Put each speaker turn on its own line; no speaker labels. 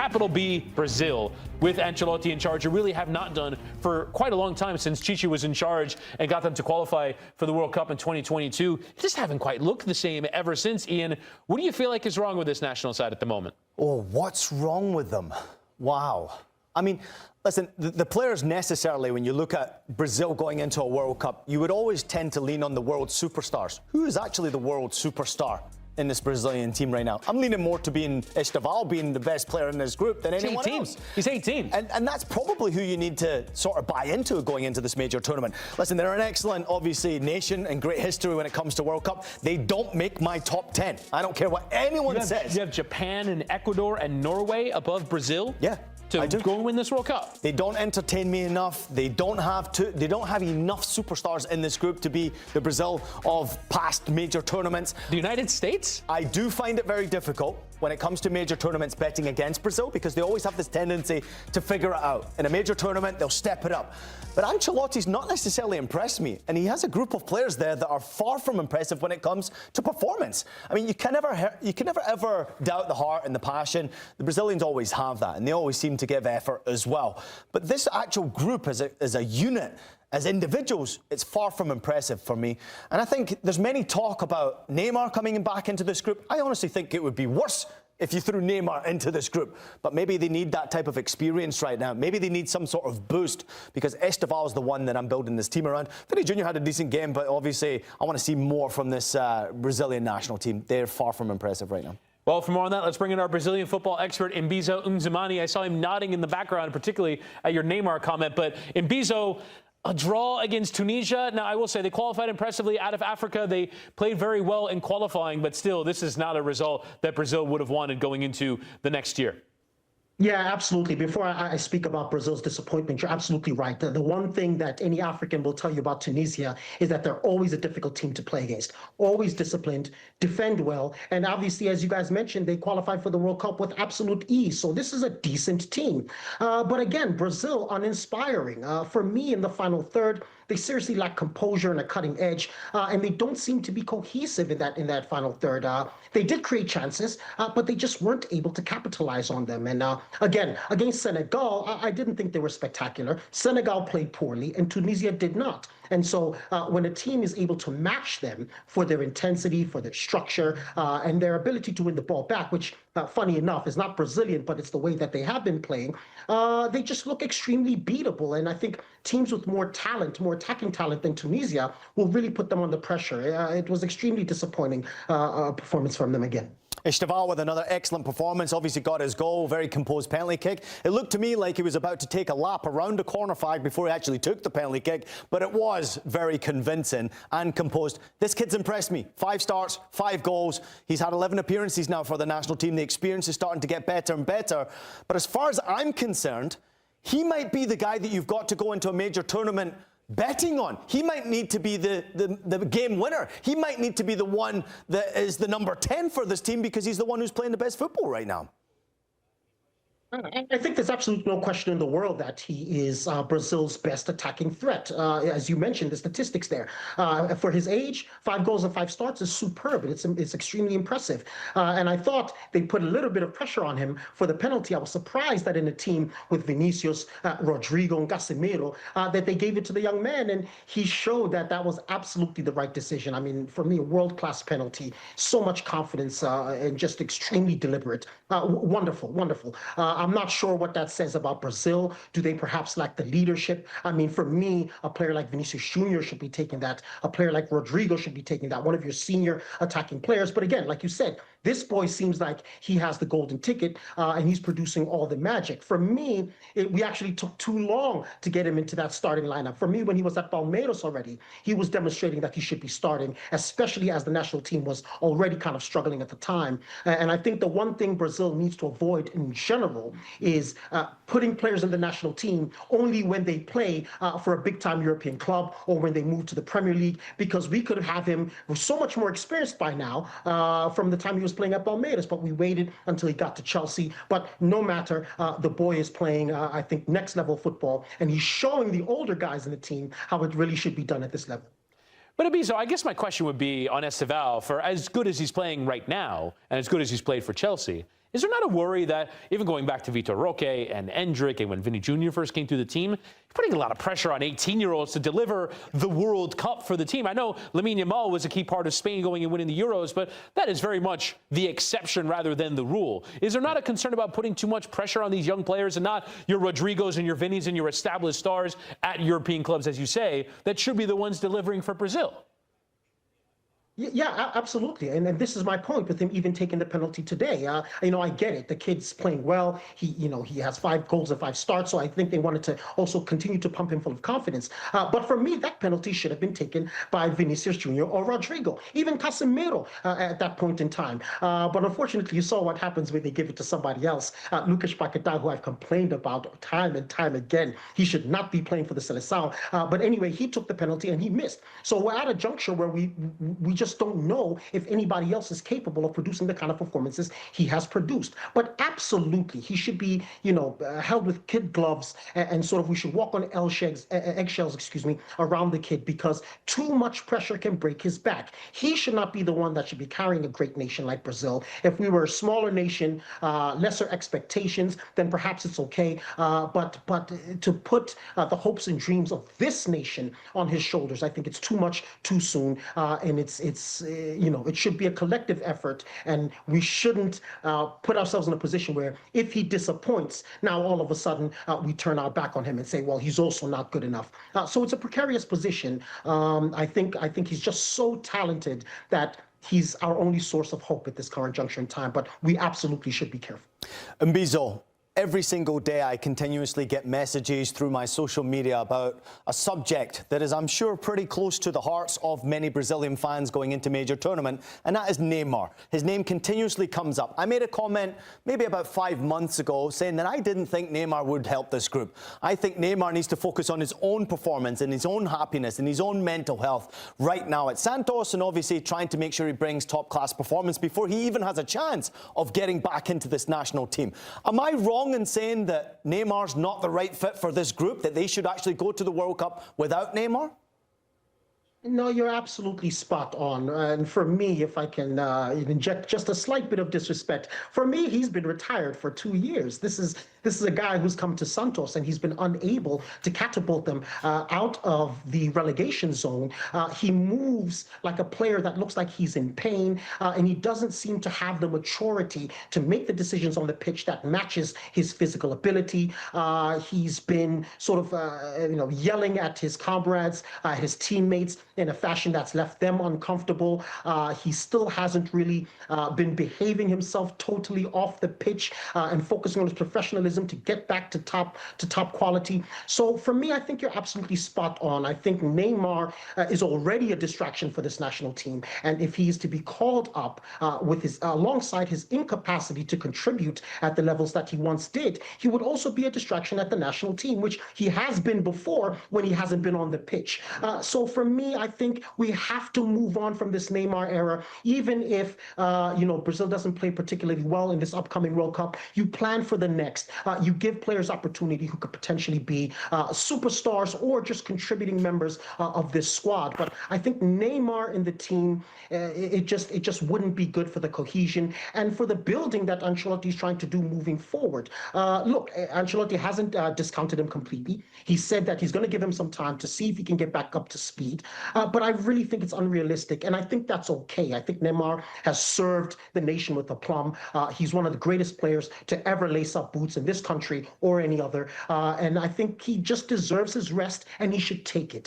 capital B, Brazil, with Ancelotti in charge, who really have not done for quite a long time since Chichi was in charge and got them to qualify for the World Cup in 2022. They just haven't quite looked the same ever since. Ian, what do you feel like is wrong with this national side at the moment?
Oh, what's wrong with them? Wow. I mean, listen, the players necessarily, when you look at Brazil going into a World Cup, you would always tend to lean on the world superstars. Who is actually the world superstar in this Brazilian team right now? I'm leaning more to being Estevao being the best player in this group than anyone else.
He's 18.
And that's probably who you need to sort of buy into going into this major tournament. Listen, they're an excellent, obviously, nation and great history when it comes to World Cup. They don't make my top 10. I don't care what anyone says.
You have Japan and Ecuador and Norway above Brazil?
Yeah.
To go and win this World Cup.
They don't entertain me enough. They don't have enough superstars in this group to be the Brazil of past major tournaments.
The United States?
I do find it very difficult when it comes to major tournaments betting against Brazil, because they always have this tendency to figure it out. In a major tournament, they'll step it up. But Ancelotti's not necessarily impressed me, and he has a group of players there that are far from impressive when it comes to performance. I mean, you can never ever doubt the heart and the passion. The Brazilians always have that, and they always seem to give effort as well. But this actual group as a unit, as individuals, it's far from impressive for me. And I think there's many talk about Neymar coming back into this group. I honestly think it would be worse if you threw Neymar into this group. But maybe they need that type of experience right now. Maybe they need some sort of boost, because Estevao is the one that I'm building this team around. Vinny Jr. had a decent game, but obviously I want to see more from this Brazilian national team. They're far from impressive right now.
Well, for more on that, let's bring in our Brazilian football expert, Mbizo Unzimani. I saw him nodding in the background, particularly at your Neymar comment. But Mbizo, a draw against Tunisia. Now, I will say they qualified impressively out of Africa. They played very well in qualifying, but still, this is not a result that Brazil would have wanted going into the next year.
Yeah, absolutely. Before I speak about Brazil's disappointment, you're absolutely right. The one thing that any African will tell you about Tunisia is that they're always a difficult team to play against, always disciplined, defend well. And obviously, as you guys mentioned, they qualified for the World Cup with absolute ease. So this is a decent team. But again, Brazil, uninspiring. For me, in the final third, they seriously lack composure and a cutting edge, and they don't seem to be cohesive in that final third. They did create chances, but they just weren't able to capitalize on them. And again, against Senegal, I didn't think they were spectacular. Senegal played poorly, and Tunisia did not. And so when a team is able to match them for their intensity, for their structure, and their ability to win the ball back, which, funny enough, is not Brazilian, but it's the way that they have been playing, they just look extremely beatable. And I think teams with more talent, more attacking talent than Tunisia will really put them under pressure. It was extremely disappointing performance from them again.
Estevao with another excellent performance, obviously got his goal, very composed penalty kick. It looked to me like he was about to take a lap around the corner flag before he actually took the penalty kick, but it was very convincing and composed. This kid's impressed me. 5 starts, 5 goals. He's had 11 appearances now for the national team. The experience is starting to get better and better. But as far as I'm concerned, he might be the guy that you've got to go into a major tournament betting on. He might need to be the game winner. He might need to be the one that is the number 10 for this team, because he's the one who's playing the best football right now.
I think there's absolutely no question in the world that he is Brazil's best attacking threat. As you mentioned, the statistics there. For his age, 5 goals and 5 starts is superb. It's extremely impressive. And I thought they put a little bit of pressure on him for the penalty. I was surprised that in a team with Vinicius, Rodrigo, and Casemiro, that they gave it to the young man. And he showed that that was absolutely the right decision. I mean, for me, a world-class penalty, so much confidence, and just extremely deliberate. Wonderful, wonderful. I'm not sure what that says about Brazil. Do they perhaps lack the leadership? I mean, for me, a player like Vinicius Jr. should be taking that. A player like Rodrigo should be taking that, one of your senior attacking players. But again, like you said, this boy seems like he has the golden ticket, and he's producing all the magic. For me, we actually took too long to get him into that starting lineup. For me, when he was at Palmeiras already, he was demonstrating that he should be starting, especially as the national team was already kind of struggling at the time. And I think the one thing Brazil needs to avoid in general is putting players in the national team only when they play for a big-time European club or when they move to the Premier League, because we could have him so much more experienced by now from the time he was playing at Palmeiras, but we waited until he got to Chelsea. But no matter, the boy is playing, I think, next-level football, and he's showing the older guys in the team how it really should be done at this level.
But Abizo, I guess my question would be on Estevao, for as good as he's playing right now and as good as he's played for Chelsea, Is there not a worry that, even going back to Vitor Roque and Endrick and when Vinny Jr. first came through the team, you're putting a lot of pressure on 18-year-olds to deliver the World Cup for the team? I know Lamine Yamal was a key part of Spain going and winning the Euros, but that is very much the exception rather than the rule. Is there not a concern about putting too much pressure on these young players and not your Rodrigos and your Vinnies and your established stars at European clubs, as you say, that should be the ones delivering for Brazil?
Yeah, absolutely. And this is my point with him even taking the penalty today. I get it. The kid's playing well. He has 5 goals and 5 starts. So I think they wanted to also continue to pump him full of confidence. But for me, that penalty should have been taken by Vinicius Jr. or Rodrigo, even Casemiro at that point in time. But unfortunately, you saw what happens when they give it to somebody else. Lucas Paquetá, who I've complained about time and time again, he should not be playing for the Seleção. But anyway, he took the penalty and he missed. So we're at a juncture where we just don't know if anybody else is capable of producing the kind of performances he has produced. But absolutely, he should be, held with kid gloves and sort of we should walk on eggshells, around the kid because too much pressure can break his back. He should not be the one that should be carrying a great nation like Brazil. If we were a smaller nation, lesser expectations, then perhaps it's okay. But to put the hopes and dreams of this nation on his shoulders, I think it's too much too soon, and it should be a collective effort, and we shouldn't put ourselves in a position where if he disappoints, now all of a sudden we turn our back on him and say, well, he's also not good enough. So it's a precarious position. I think he's just so talented that he's our only source of hope at this current juncture in time, but we absolutely should be careful.
Mbizo, every single day I continuously get messages through my social media about a subject that is, I'm sure, pretty close to the hearts of many Brazilian fans going into major tournament, and that is Neymar. His name continuously comes up. I made a comment maybe about 5 months ago saying that I didn't think Neymar would help this group. I think Neymar needs to focus on his own performance and his own happiness and his own mental health right now at Santos, and obviously trying to make sure he brings top-class performance before he even has a chance of getting back into this national team. Am I wrong in saying that Neymar's not the right fit for this group, that they should actually go to the World Cup without Neymar?
No, you're absolutely spot on. And for me, if I can inject just a slight bit of disrespect, for me, he's been retired for 2 years. This is a guy who's come to Santos and he's been unable to catapult them out of the relegation zone. He moves like a player that looks like he's in pain, and he doesn't seem to have the maturity to make the decisions on the pitch that matches his physical ability. He's been sort of, yelling at his comrades, his teammates, in a fashion that's left them uncomfortable. He still hasn't really been behaving himself totally off the pitch and focusing on his professionalism to get back to top quality. So for me, I think you're absolutely spot on. I think Neymar is already a distraction for this national team, and if he is to be called up with alongside his incapacity to contribute at the levels that he once did, he would also be a distraction at the national team, which he has been before when he hasn't been on the pitch. So for me, I think we have to move on from this Neymar era. Even if Brazil doesn't play particularly well in this upcoming World Cup, you plan for the next. You give players opportunity who could potentially be superstars or just contributing members of this squad. But I think Neymar in the team, it just wouldn't be good for the cohesion and for the building that Ancelotti is trying to do moving forward. Look, Ancelotti hasn't discounted him completely. He said that he's going to give him some time to see if he can get back up to speed. But I really think it's unrealistic, and I think that's okay. I think Neymar has served the nation with aplomb. He's one of the greatest players to ever lace up boots in this country or any other, and I think he just deserves his rest, and he should take it.